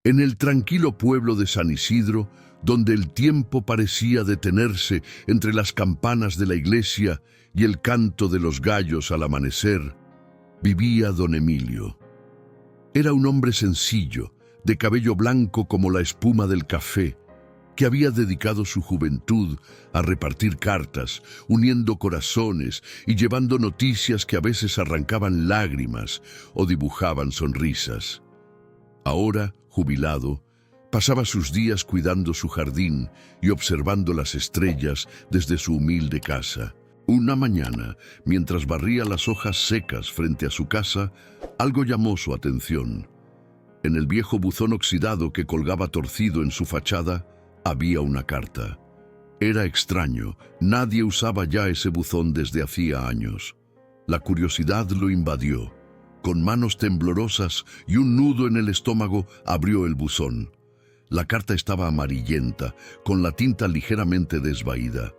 En el tranquilo pueblo de San Isidro, donde el tiempo parecía detenerse entre las campanas de la iglesia y el canto de los gallos al amanecer, vivía don Emilio. Era un hombre sencillo, de cabello blanco como la espuma del café, que había dedicado su juventud a repartir cartas, uniendo corazones y llevando noticias que a veces arrancaban lágrimas o dibujaban sonrisas. Ahora, jubilado, pasaba sus días cuidando su jardín y observando las estrellas desde su humilde casa. Una mañana, mientras barría las hojas secas frente a su casa, algo llamó su atención. En el viejo buzón oxidado que colgaba torcido en su fachada, había una carta. Era extraño, nadie usaba ya ese buzón desde hacía años. La curiosidad lo invadió. Con manos temblorosas y un nudo en el estómago, abrió el buzón. La carta estaba amarillenta, con la tinta ligeramente desvaída.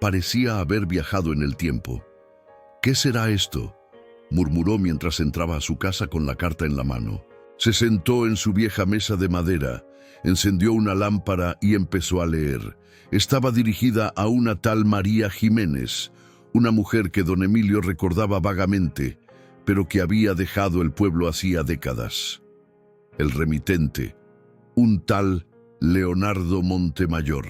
Parecía haber viajado en el tiempo. «¿Qué será esto?», murmuró mientras entraba a su casa con la carta en la mano. Se sentó en su vieja mesa de madera, encendió una lámpara y empezó a leer. Estaba dirigida a una tal María Jiménez, una mujer que don Emilio recordaba vagamente, pero que había dejado el pueblo hacía décadas. El remitente, un tal Leonardo Montemayor.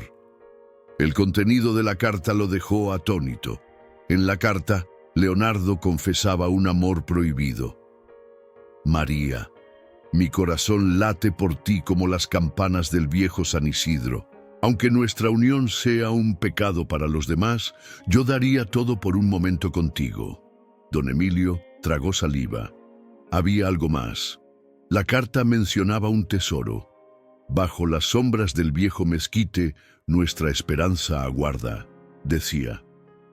El contenido de la carta lo dejó atónito. En la carta, Leonardo confesaba un amor prohibido. «María, mi corazón late por ti como las campanas del viejo San Isidro. Aunque nuestra unión sea un pecado para los demás, yo daría todo por un momento contigo». Don Emilio tragó saliva. Había algo más. La carta mencionaba un tesoro. «Bajo las sombras del viejo mezquite, nuestra esperanza aguarda», decía.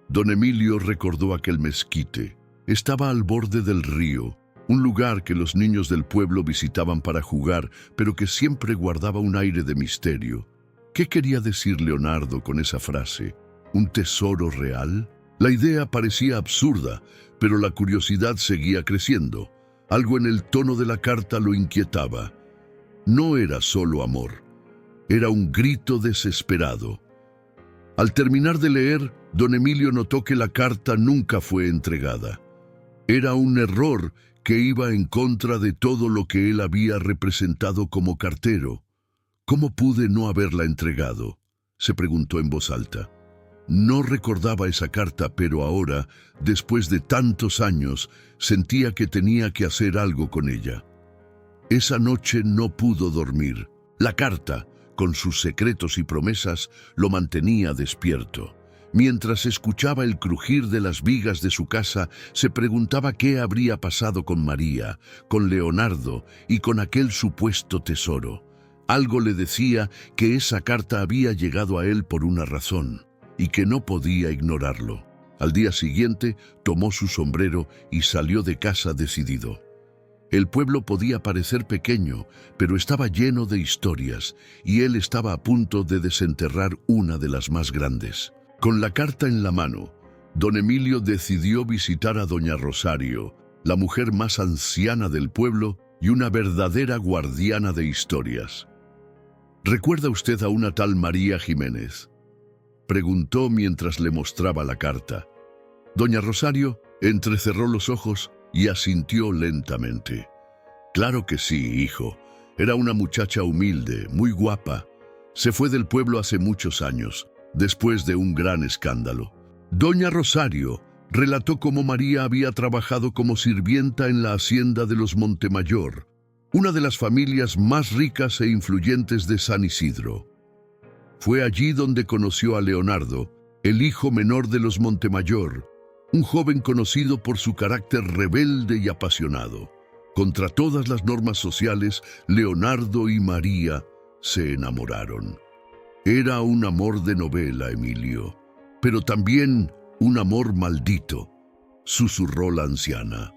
Don Emilio recordó aquel mezquite. Estaba al borde del río, un lugar que los niños del pueblo visitaban para jugar, pero que siempre guardaba un aire de misterio. ¿Qué quería decir Leonardo con esa frase? ¿Un tesoro real? La idea parecía absurda, pero la curiosidad seguía creciendo. Algo en el tono de la carta lo inquietaba. No era solo amor, era un grito desesperado. Al terminar de leer, don Emilio notó que la carta nunca fue entregada. Era un error que iba en contra de todo lo que él había representado como cartero. «¿Cómo pude no haberla entregado?», se preguntó en voz alta. No recordaba esa carta, pero ahora, después de tantos años, sentía que tenía que hacer algo con ella. Esa noche no pudo dormir. La carta, con sus secretos y promesas, lo mantenía despierto. Mientras escuchaba el crujir de las vigas de su casa, se preguntaba qué habría pasado con María, con Leonardo y con aquel supuesto tesoro. Algo le decía que esa carta había llegado a él por una razón y que no podía ignorarlo. Al día siguiente, tomó su sombrero y salió de casa decidido. El pueblo podía parecer pequeño, pero estaba lleno de historias, y él estaba a punto de desenterrar una de las más grandes. Con la carta en la mano, don Emilio decidió visitar a doña Rosario, la mujer más anciana del pueblo y una verdadera guardiana de historias. «¿Recuerda usted a una tal María Jiménez?», preguntó mientras le mostraba la carta. Doña Rosario entrecerró los ojos y asintió lentamente. «Claro que sí, hijo. Era una muchacha humilde, muy guapa. Se fue del pueblo hace muchos años, después de un gran escándalo». Doña Rosario relató cómo María había trabajado como sirvienta en la hacienda de los Montemayor, una de las familias más ricas e influyentes de San Isidro. Fue allí donde conoció a Leonardo, el hijo menor de los Montemayor, un joven conocido por su carácter rebelde y apasionado. Contra todas las normas sociales, Leonardo y María se enamoraron. Era un amor de novela, Emilio, pero también un amor maldito, susurró la anciana.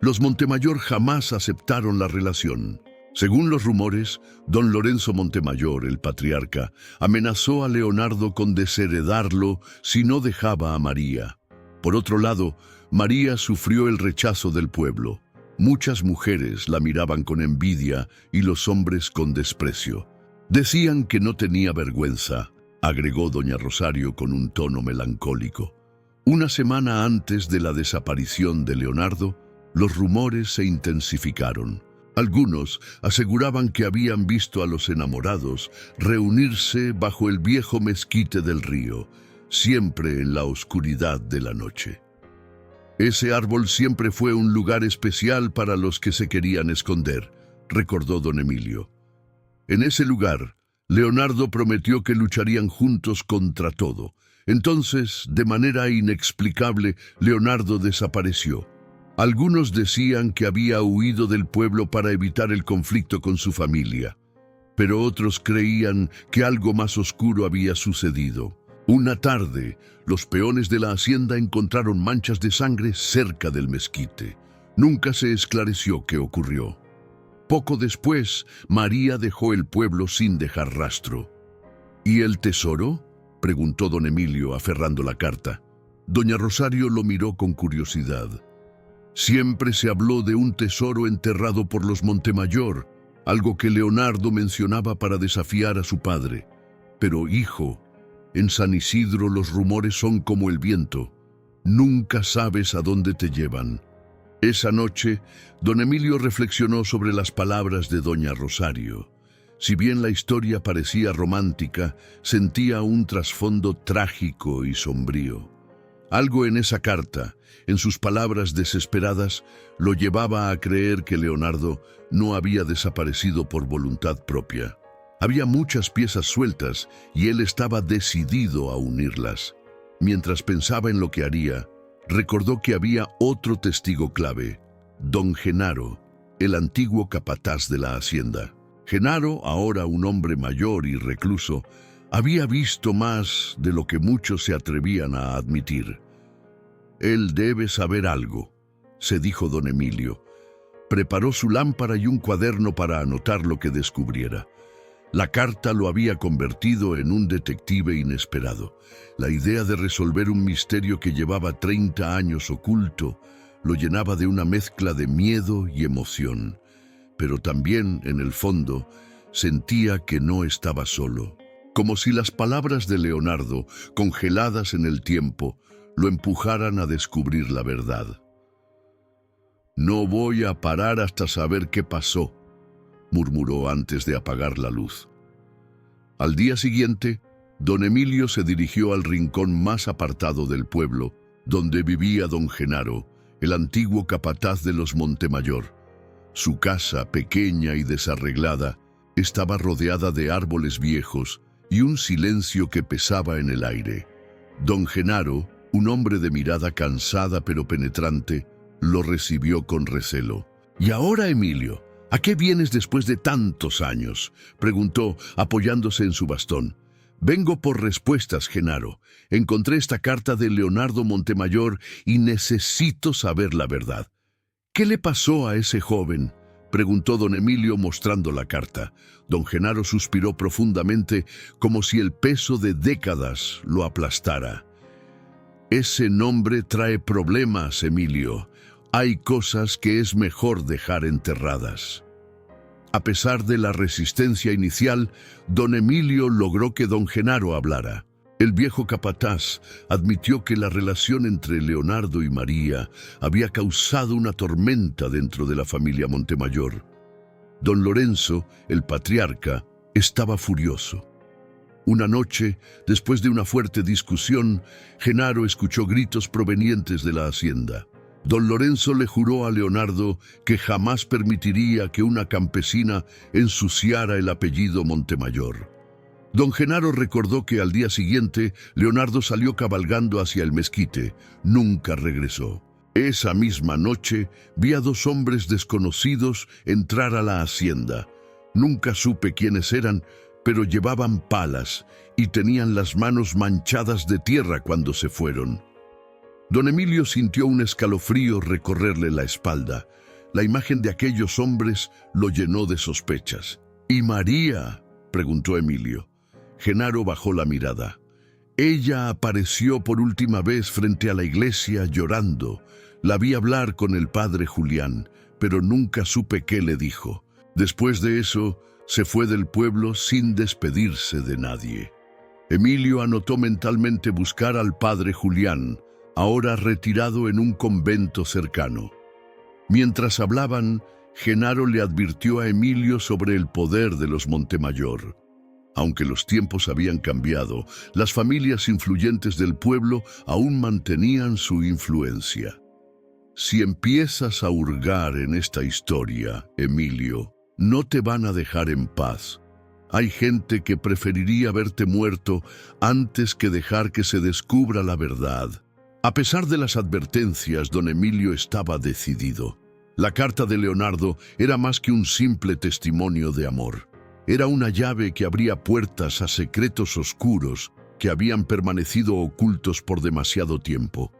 Los Montemayor jamás aceptaron la relación. Según los rumores, don Lorenzo Montemayor, el patriarca, amenazó a Leonardo con desheredarlo si no dejaba a María. Por otro lado, María sufrió el rechazo del pueblo. Muchas mujeres la miraban con envidia y los hombres con desprecio. Decían que no tenía vergüenza, agregó doña Rosario con un tono melancólico. Una semana antes de la desaparición de Leonardo, los rumores se intensificaron. Algunos aseguraban que habían visto a los enamorados reunirse bajo el viejo mezquite del río, siempre en la oscuridad de la noche. Ese árbol siempre fue un lugar especial para los que se querían esconder, recordó don Emilio. En ese lugar, Leonardo prometió que lucharían juntos contra todo. Entonces, de manera inexplicable, Leonardo desapareció. Algunos decían que había huido del pueblo para evitar el conflicto con su familia, pero otros creían que algo más oscuro había sucedido. Una tarde, los peones de la hacienda encontraron manchas de sangre cerca del mezquite. Nunca se esclareció qué ocurrió. Poco después, María dejó el pueblo sin dejar rastro. ¿Y el tesoro?, preguntó don Emilio, aferrando la carta. Doña Rosario lo miró con curiosidad. Siempre se habló de un tesoro enterrado por los Montemayor, algo que Leonardo mencionaba para desafiar a su padre. Pero, hijo, en San Isidro los rumores son como el viento. Nunca sabes a dónde te llevan. Esa noche, don Emilio reflexionó sobre las palabras de doña Rosario. Si bien la historia parecía romántica, sentía un trasfondo trágico y sombrío. Algo en esa carta, en sus palabras desesperadas, lo llevaba a creer que Leonardo no había desaparecido por voluntad propia. Había muchas piezas sueltas y él estaba decidido a unirlas. Mientras pensaba en lo que haría, recordó que había otro testigo clave, don Genaro, el antiguo capataz de la hacienda. Genaro, ahora un hombre mayor y recluso, había visto más de lo que muchos se atrevían a admitir. Él debe saber algo, se dijo don Emilio. Preparó su lámpara y un cuaderno para anotar lo que descubriera. La carta lo había convertido en un detective inesperado. La idea de resolver un misterio que llevaba 30 años oculto lo llenaba de una mezcla de miedo y emoción. Pero también, en el fondo, sentía que no estaba solo. Como si las palabras de Leonardo, congeladas en el tiempo, lo empujaran a descubrir la verdad. «No voy a parar hasta saber qué pasó», murmuró antes de apagar la luz. Al día siguiente, don Emilio se dirigió al rincón más apartado del pueblo, donde vivía don Genaro, el antiguo capataz de los Montemayor. Su casa, pequeña y desarreglada, estaba rodeada de árboles viejos y un silencio que pesaba en el aire. Don Genaro, un hombre de mirada cansada pero penetrante, lo recibió con recelo. «¿Y ahora, Emilio? ¿A qué vienes después de tantos años?», preguntó, apoyándose en su bastón. «Vengo por respuestas, Genaro. Encontré esta carta de Leonardo Montemayor y necesito saber la verdad». «¿Qué le pasó a ese joven?», preguntó don Emilio mostrando la carta. Don Genaro suspiró profundamente, como si el peso de décadas lo aplastara. «Ese nombre trae problemas, Emilio. Hay cosas que es mejor dejar enterradas». A pesar de la resistencia inicial, don Emilio logró que don Genaro hablara. El viejo capataz admitió que la relación entre Leonardo y María había causado una tormenta dentro de la familia Montemayor. Don Lorenzo, el patriarca, estaba furioso. Una noche, después de una fuerte discusión, Genaro escuchó gritos provenientes de la hacienda. Don Lorenzo le juró a Leonardo que jamás permitiría que una campesina ensuciara el apellido Montemayor. Don Genaro recordó que al día siguiente Leonardo salió cabalgando hacia el mezquite. Nunca regresó. Esa misma noche vi a 2 hombres desconocidos entrar a la hacienda. Nunca supe quiénes eran, pero llevaban palas y tenían las manos manchadas de tierra cuando se fueron. Don Emilio sintió un escalofrío recorrerle la espalda. La imagen de aquellos hombres lo llenó de sospechas. «¿Y María?», preguntó Emilio. Genaro bajó la mirada. «Ella apareció por última vez frente a la iglesia llorando. La vi hablar con el padre Julián, pero nunca supe qué le dijo. Después de eso, se fue del pueblo sin despedirse de nadie. Emilio anotó mentalmente buscar al padre Julián, ahora retirado en un convento cercano. Mientras hablaban, Genaro le advirtió a Emilio sobre el poder de los Montemayor. Aunque los tiempos habían cambiado, las familias influyentes del pueblo aún mantenían su influencia. Si empiezas a hurgar en esta historia, Emilio, no te van a dejar en paz. Hay gente que preferiría verte muerto antes que dejar que se descubra la verdad. A pesar de las advertencias, don Emilio estaba decidido. La carta de Leonardo era más que un simple testimonio de amor. Era una llave que abría puertas a secretos oscuros que habían permanecido ocultos por demasiado tiempo.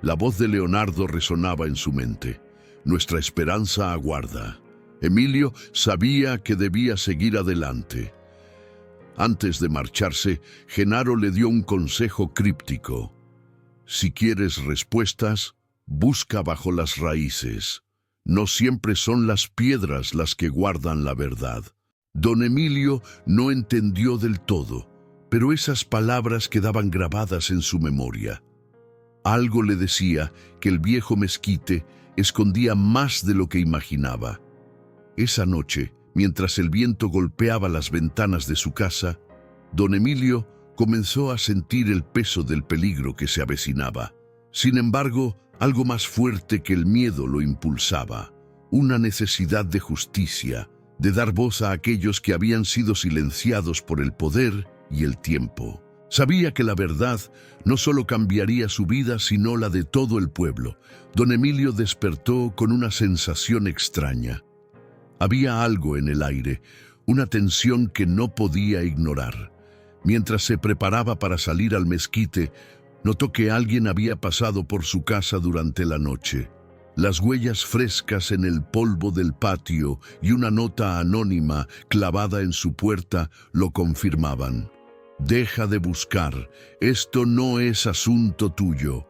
La voz de Leonardo resonaba en su mente. Nuestra esperanza aguarda. Emilio sabía que debía seguir adelante. Antes de marcharse, Genaro le dio un consejo críptico. Si quieres respuestas, busca bajo las raíces. No siempre son las piedras las que guardan la verdad. Don Emilio no entendió del todo, pero esas palabras quedaban grabadas en su memoria. Algo le decía que el viejo mezquite escondía más de lo que imaginaba. Esa noche, mientras el viento golpeaba las ventanas de su casa, don Emilio comenzó a sentir el peso del peligro que se avecinaba. Sin embargo, algo más fuerte que el miedo lo impulsaba, una necesidad de justicia, de dar voz a aquellos que habían sido silenciados por el poder y el tiempo. Sabía que la verdad no solo cambiaría su vida, sino la de todo el pueblo. Don Emilio despertó con una sensación extraña. Había algo en el aire, una tensión que no podía ignorar. Mientras se preparaba para salir al mezquite, notó que alguien había pasado por su casa durante la noche. Las huellas frescas en el polvo del patio y una nota anónima clavada en su puerta lo confirmaban. Deja de buscar, esto no es asunto tuyo.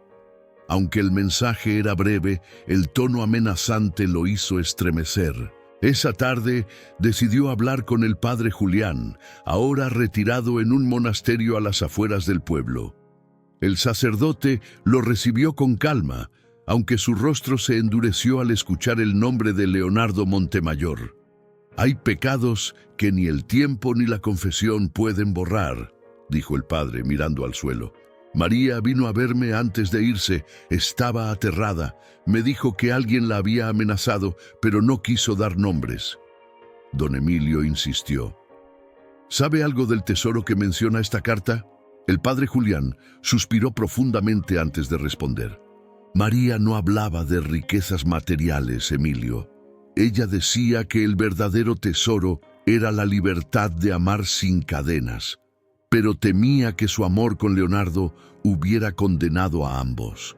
Aunque el mensaje era breve, el tono amenazante lo hizo estremecer. Esa tarde decidió hablar con el padre Julián, ahora retirado en un monasterio a las afueras del pueblo. El sacerdote lo recibió con calma, aunque su rostro se endureció al escuchar el nombre de Leonardo Montemayor. Hay pecados que ni el tiempo ni la confesión pueden borrar, dijo el padre mirando al suelo. María vino a verme antes de irse, estaba aterrada. Me dijo que alguien la había amenazado, pero no quiso dar nombres. Don Emilio insistió. ¿Sabe algo del tesoro que menciona esta carta? El padre Julián suspiró profundamente antes de responder. María no hablaba de riquezas materiales, Emilio. Ella decía que el verdadero tesoro era la libertad de amar sin cadenas, pero temía que su amor con Leonardo hubiera condenado a ambos.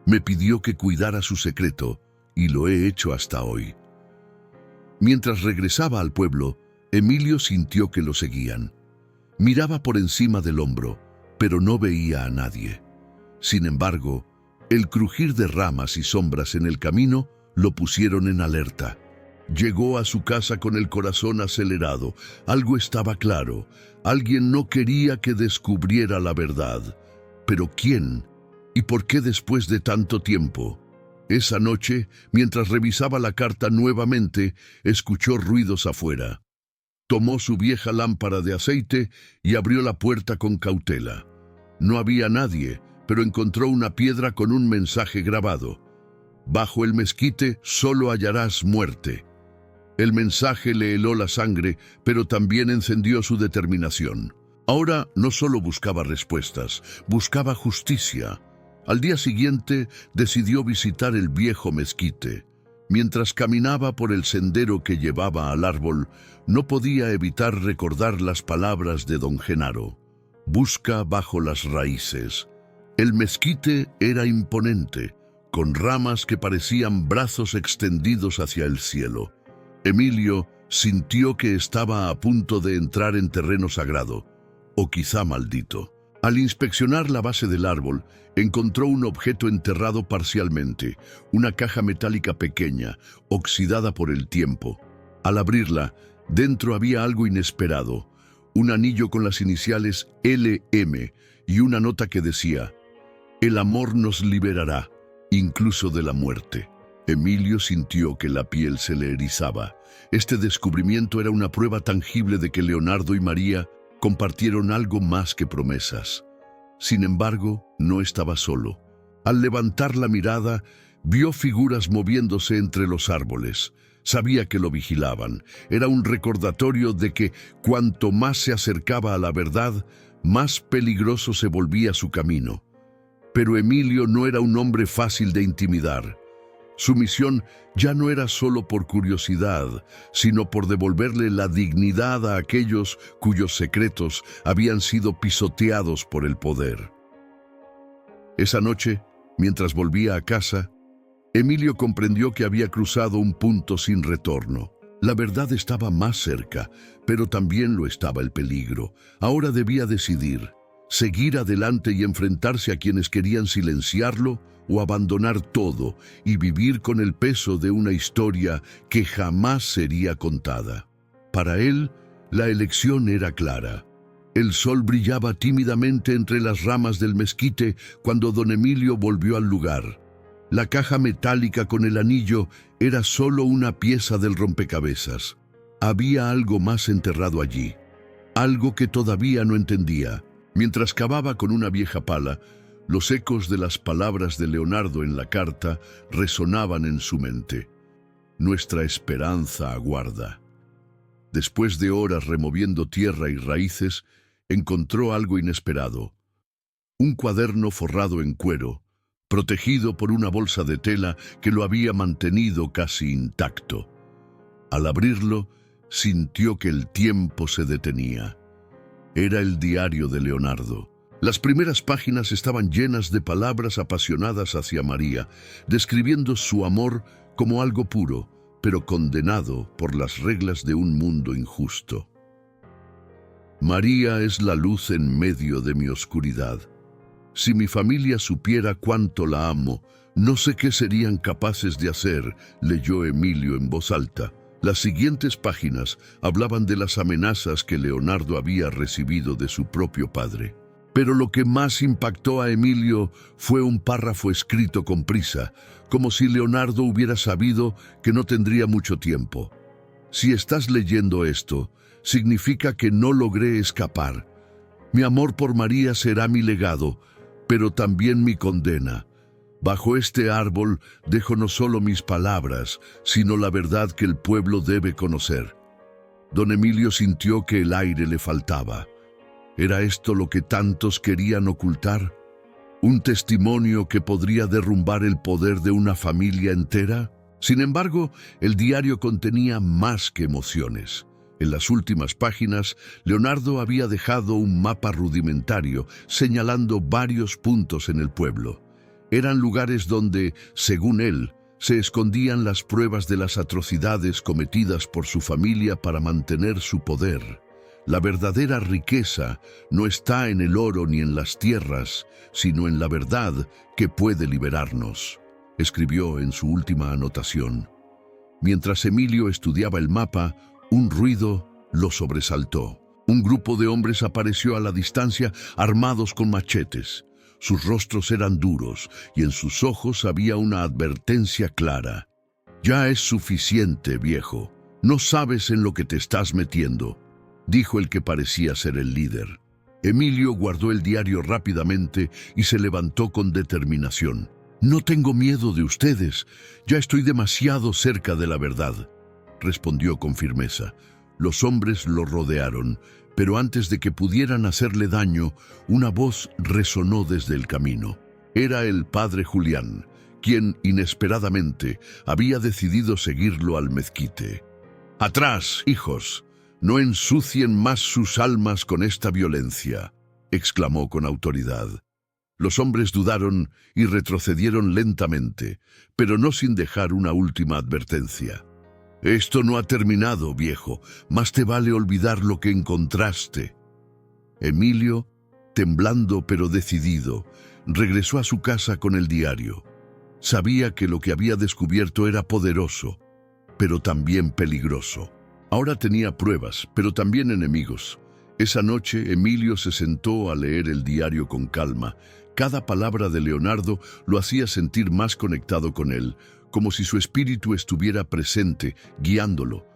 Me pidió que cuidara su secreto, y lo he hecho hasta hoy. Mientras regresaba al pueblo, Emilio sintió que lo seguían. Miraba por encima del hombro, pero no veía a nadie. Sin embargo, el crujir de ramas y sombras en el camino lo pusieron en alerta. Llegó a su casa con el corazón acelerado. Algo estaba claro. Alguien no quería que descubriera la verdad. ¿Pero quién? ¿Y por qué después de tanto tiempo? Esa noche, mientras revisaba la carta nuevamente, escuchó ruidos afuera. Tomó su vieja lámpara de aceite y abrió la puerta con cautela. No había nadie, pero encontró una piedra con un mensaje grabado. Bajo el mezquite solo hallarás muerte. El mensaje le heló la sangre, pero también encendió su determinación. Ahora no solo buscaba respuestas, buscaba justicia. Al día siguiente decidió visitar el viejo mezquite. Mientras caminaba por el sendero que llevaba al árbol, no podía evitar recordar las palabras de don Genaro. Busca bajo las raíces. El mezquite era imponente, con ramas que parecían brazos extendidos hacia el cielo. Emilio sintió que estaba a punto de entrar en terreno sagrado, o quizá maldito. Al inspeccionar la base del árbol, encontró un objeto enterrado parcialmente, una caja metálica pequeña, oxidada por el tiempo. Al abrirla, dentro había algo inesperado, un anillo con las iniciales LM y una nota que decía: «El amor nos liberará, incluso de la muerte». Emilio sintió que la piel se le erizaba. Este descubrimiento era una prueba tangible de que Leonardo y María compartieron algo más que promesas. Sin embargo, no estaba solo. Al levantar la mirada, vio figuras moviéndose entre los árboles. Sabía que lo vigilaban. Era un recordatorio de que cuanto más se acercaba a la verdad, más peligroso se volvía su camino. Pero Emilio no era un hombre fácil de intimidar. Su misión ya no era solo por curiosidad, sino por devolverle la dignidad a aquellos cuyos secretos habían sido pisoteados por el poder. Esa noche, mientras volvía a casa, Emilio comprendió que había cruzado un punto sin retorno. La verdad estaba más cerca, pero también lo estaba el peligro. Ahora debía decidir: seguir adelante y enfrentarse a quienes querían silenciarlo, o abandonar todo y vivir con el peso de una historia que jamás sería contada. Para él, la elección era clara. El sol brillaba tímidamente entre las ramas del mezquite cuando don Emilio volvió al lugar. La caja metálica con el anillo era solo una pieza del rompecabezas. Había algo más enterrado allí, algo que todavía no entendía. Mientras cavaba con una vieja pala, los ecos de las palabras de Leonardo en la carta resonaban en su mente. Nuestra esperanza aguarda. Después de horas removiendo tierra y raíces, encontró algo inesperado. Un cuaderno forrado en cuero, protegido por una bolsa de tela que lo había mantenido casi intacto. Al abrirlo, sintió que el tiempo se detenía. Era el diario de Leonardo. Las primeras páginas estaban llenas de palabras apasionadas hacia María, describiendo su amor como algo puro, pero condenado por las reglas de un mundo injusto. María es la luz en medio de mi oscuridad. Si mi familia supiera cuánto la amo, no sé qué serían capaces de hacer, leyó Emilio en voz alta. Las siguientes páginas hablaban de las amenazas que Leonardo había recibido de su propio padre. Pero lo que más impactó a Emilio fue un párrafo escrito con prisa, como si Leonardo hubiera sabido que no tendría mucho tiempo. Si estás leyendo esto, significa que no logré escapar. Mi amor por María será mi legado, pero también mi condena. Bajo este árbol dejo no solo mis palabras, sino la verdad que el pueblo debe conocer. Don Emilio sintió que el aire le faltaba. ¿Era esto lo que tantos querían ocultar? ¿Un testimonio que podría derrumbar el poder de una familia entera? Sin embargo, el diario contenía más que emociones. En las últimas páginas, Leonardo había dejado un mapa rudimentario señalando varios puntos en el pueblo. Eran lugares donde, según él, se escondían las pruebas de las atrocidades cometidas por su familia para mantener su poder. La verdadera riqueza no está en el oro ni en las tierras, sino en la verdad que puede liberarnos, escribió en su última anotación. Mientras Emilio estudiaba el mapa, un ruido lo sobresaltó. Un grupo de hombres apareció a la distancia, armados con machetes. Sus rostros eran duros y en sus ojos había una advertencia clara. «Ya es suficiente, viejo. No sabes en lo que te estás metiendo», dijo el que parecía ser el líder. Emilio guardó el diario rápidamente y se levantó con determinación. «No tengo miedo de ustedes. Ya estoy demasiado cerca de la verdad», respondió con firmeza. Los hombres lo rodearon, pero antes de que pudieran hacerle daño, una voz resonó desde el camino. Era el padre Julián, quien inesperadamente había decidido seguirlo al mezquite. «Atrás, hijos. No ensucien más sus almas con esta violencia», exclamó con autoridad. Los hombres dudaron y retrocedieron lentamente, pero no sin dejar una última advertencia. «Esto no ha terminado, viejo. Más te vale olvidar lo que encontraste». Emilio temblando pero decidido, regresó a su casa con el diario. Sabía que lo que había descubierto era poderoso, pero también peligroso. Ahora tenía pruebas, pero también enemigos. Esa noche, Emilio se sentó a leer el diario con calma. Cada palabra de Leonardo lo hacía sentir más conectado con él, como si su espíritu estuviera presente, guiándolo.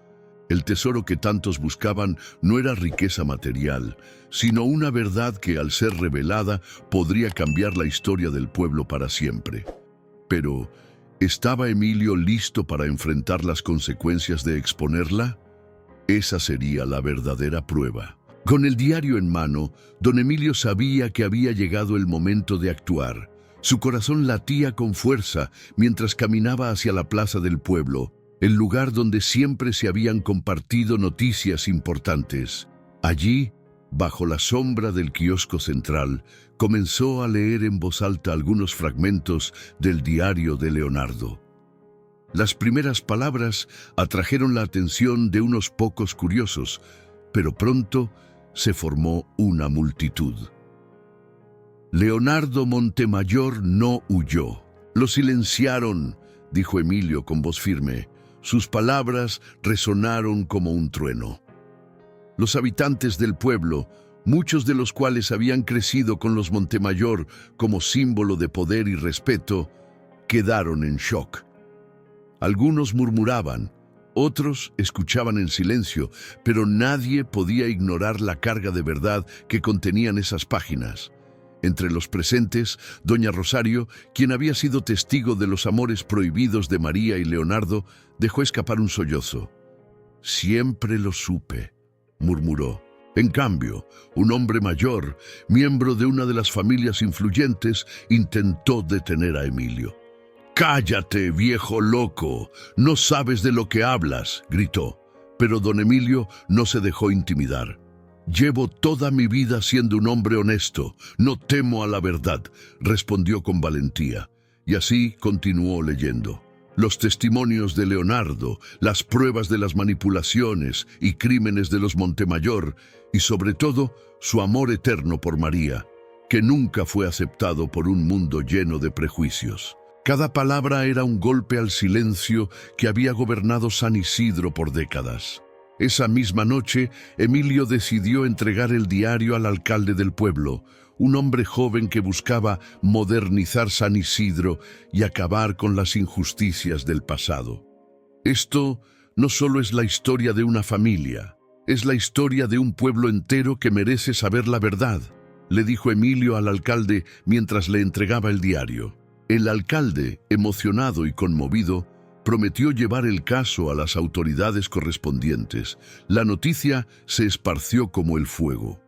El tesoro que tantos buscaban no era riqueza material, sino una verdad que, al ser revelada, podría cambiar la historia del pueblo para siempre. Pero, ¿estaba Emilio listo para enfrentar las consecuencias de exponerla? Esa sería la verdadera prueba. Con el diario en mano, don Emilio sabía que había llegado el momento de actuar. Su corazón latía con fuerza mientras caminaba hacia la plaza del pueblo, el lugar donde siempre se habían compartido noticias importantes. Allí, bajo la sombra del kiosco central, comenzó a leer en voz alta algunos fragmentos del diario de Leonardo. Las primeras palabras atrajeron la atención de unos pocos curiosos, pero pronto se formó una multitud. Leonardo Montemayor no huyó. Lo silenciaron, dijo Emilio con voz firme. Sus palabras resonaron como un trueno. Los habitantes del pueblo, muchos de los cuales habían crecido con los Montemayor como símbolo de poder y respeto, quedaron en shock. Algunos murmuraban, otros escuchaban en silencio, pero nadie podía ignorar la carga de verdad que contenían esas páginas. Entre los presentes, doña Rosario, quien había sido testigo de los amores prohibidos de María y Leonardo, dejó escapar un sollozo. «Siempre lo supe», murmuró. En cambio, un hombre mayor, miembro de una de las familias influyentes, intentó detener a Emilio. «¡Cállate, viejo loco! No sabes de lo que hablas», gritó. Pero don Emilio no se dejó intimidar. «Llevo toda mi vida siendo un hombre honesto. No temo a la verdad», respondió con valentía. Y así continuó leyendo. Los testimonios de Leonardo, las pruebas de las manipulaciones y crímenes de los Montemayor, y sobre todo, su amor eterno por María, que nunca fue aceptado por un mundo lleno de prejuicios. Cada palabra era un golpe al silencio que había gobernado San Isidro por décadas. Esa misma noche, Emilio decidió entregar el diario al alcalde del pueblo, un hombre joven que buscaba modernizar San Isidro y acabar con las injusticias del pasado. Esto no solo es la historia de una familia, es la historia de un pueblo entero que merece saber la verdad, le dijo Emilio al alcalde mientras le entregaba el diario. El alcalde, emocionado y conmovido, prometió llevar el caso a las autoridades correspondientes. La noticia se esparció como el fuego.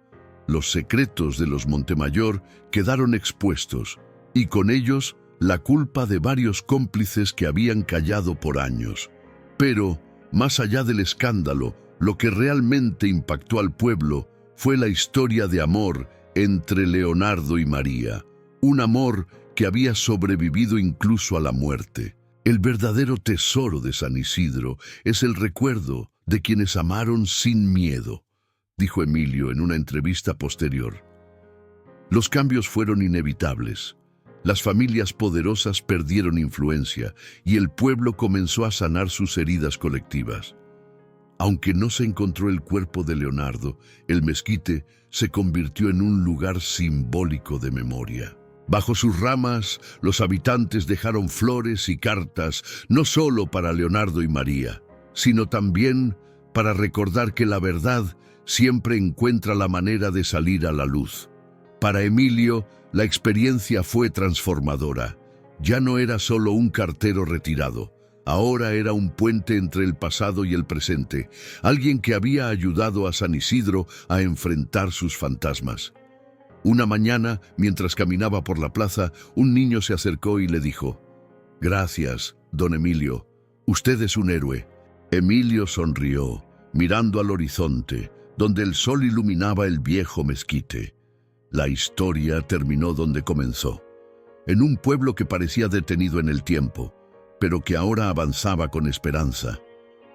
Los secretos de los Montemayor quedaron expuestos, y con ellos la culpa de varios cómplices que habían callado por años. Pero, más allá del escándalo, lo que realmente impactó al pueblo fue la historia de amor entre Leonardo y María. Un amor que había sobrevivido incluso a la muerte. El verdadero tesoro de San Isidro es el recuerdo de quienes amaron sin miedo, dijo Emilio en una entrevista posterior. Los cambios fueron inevitables. Las familias poderosas perdieron influencia y el pueblo comenzó a sanar sus heridas colectivas. Aunque no se encontró el cuerpo de Leonardo, el mezquite se convirtió en un lugar simbólico de memoria. Bajo sus ramas, los habitantes dejaron flores y cartas, no solo para Leonardo y María, sino también para recordar que la verdad siempre encuentra la manera de salir a la luz. Para Emilio, la experiencia fue transformadora. Ya no era solo un cartero retirado, ahora era un puente entre el pasado y el presente, alguien que había ayudado a San Isidro a enfrentar sus fantasmas. Una mañana, mientras caminaba por la plaza, un niño se acercó y le dijo: «Gracias, don Emilio. Usted es un héroe». Emilio sonrió, mirando al horizonte, donde el sol iluminaba el viejo mezquite. La historia terminó donde comenzó, en un pueblo que parecía detenido en el tiempo, pero que ahora avanzaba con esperanza.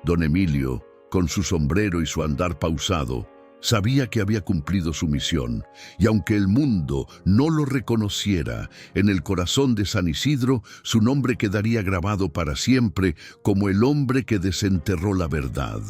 Don Emilio, con su sombrero y su andar pausado, Sabía que había cumplido su misión, y aunque el mundo no lo reconociera, en el corazón de San Isidro su nombre quedaría grabado para siempre como el hombre que desenterró la verdad.